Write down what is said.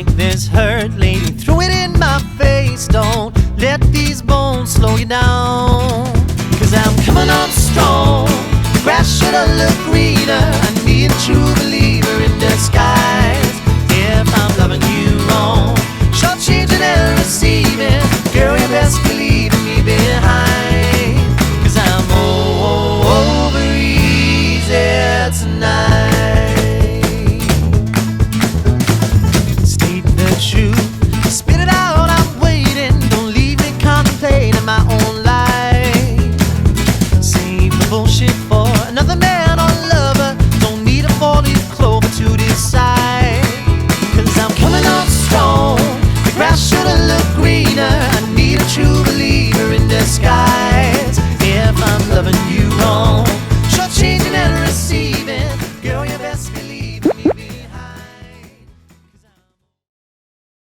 break this hurt, lady. Throw it in my face. Don't let these bones slow you down. 'Cause I'm coming on strong. The grass should have looked greener. I need a true believer in disguise.